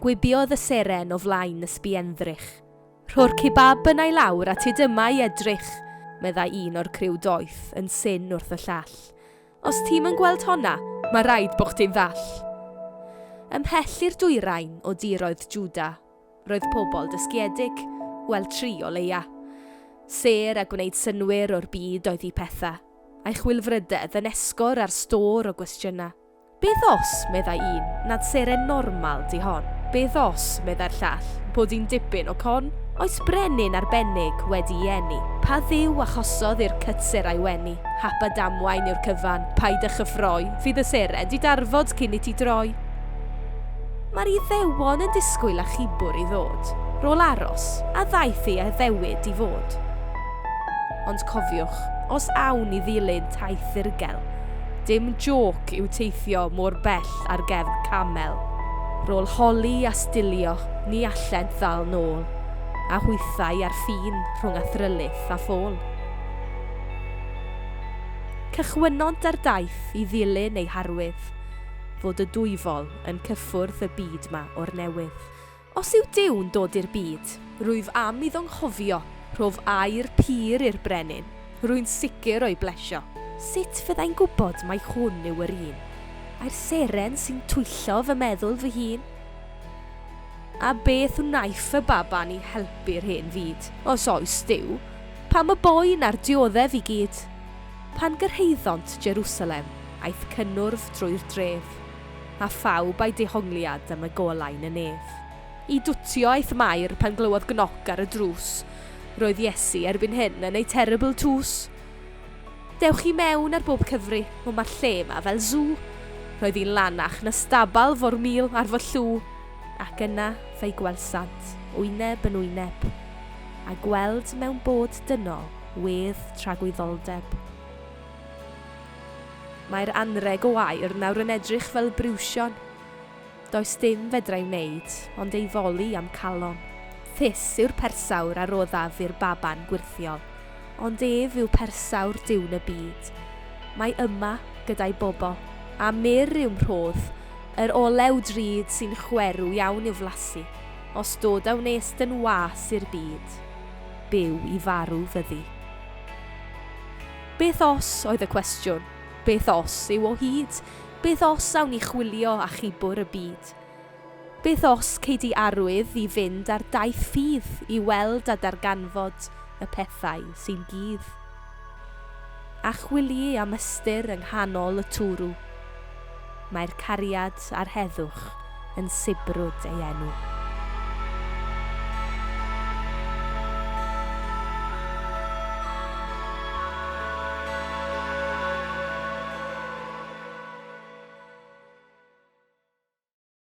Gwibiodd y seren o flaen ysbiendrych. Rho'r kebab yn ei lawr a tyd yma i edrych, meddai un o'r criw doeth yn syn wrth y llall. Os ti'n yn gweld honna, mae rhaid bod chdi'n ddall. Ymhell i'r dwyrain o diroedd Jwda, roedd pobl dysgiedig, wel 3 o leia. Ser a gwneud synwyr o'r byd oedd I pethau, a'i chwilfrydedd yn esgor ar stor o gwestiynau. Beth os, meddai un, nad seren normal di hon? Beth os, meddai'r llall, bod hi'n dipyn o con? Oes brenin arbennig wedi I eni? Pa ddiw achosodd i'r cytser a'i wenu? Hap a damwain yw'r cyfan, paid a chyffroi, fydd y seren di darfod cyn I ti droi. Mae'r Iddewon yn disgwyl a chibwr I ddod, rôl aros, a ddaeth I a ddewid I fod. Ond cofiwch, os awn I ddilyn taith irgel, dim joc yw teithio mor bell ar gefn camel. Rôl holi a stilio, ni allent ddal nôl, a hwythau ar ffin rhwng athrylyth a ffôl. Cychwynont ar daith I ddilyn ei harwydd, fod y dwyfol yn cyffwrdd y byd ma o'r newydd. Os yw Duw'n dod i'r byd, rwyf am iddo'n chofio, rhof air pyr i'r brenin, rwy'n sicr o'i blesio. Sut fyddai'n gwybod mai hwn yw yr un? A'r seren sy'n twyllo fy meddwl fy hun? A beth wnaeth y baban I helpu'r hen fyd? Os oes Duw, pam y boen a'r dioddef I gyd? Pan gyrheiddont Jerusalem, aeth cynnwrf trwy'r dref, a phawb a'i dehongliad am y golau'n y nef. I dwtio aeth Mair pan glywodd gnoc ar y drws, roedd Iesu erbyn hyn yn ei terrible tws. Dewch I mewn ar bob cyfri, o mae'r lle yma fel zoo. Roedd hi'n lanach na stabal for mil ar fy llw, ac yna fe'i gwelsant, wyneb yn wyneb, a gweld mewn bod dynol wedd tragwyddoldeb. Mae'r anreg o air nawr yn edrych fel briwsion. Does dim fedrai wneud, ond ei foli am calon. Thys yw'r persawr a roddaf i'r baban gwirthiol, ond ef yw persawr diwn y byd. Mae yma gyda'i bobl, a myr yw'n rhodd, yr olew drud sy'n chwerw iawn i'w flasu, os dod a wnest yn was i'r byd, byw I farw fyddi. Beth os oedd y cwestiwn? Beth os yw o hyd? Beth os awn I chwilio a chibwr y byd? Beth os ceid I arwydd I fynd ar daith ffydd I weld a darganfod y pethau sy'n gydd? A chwili am ystyr yng nghanol y twrw, mae'r cariad a'r heddwch yn sibrwd ei enw.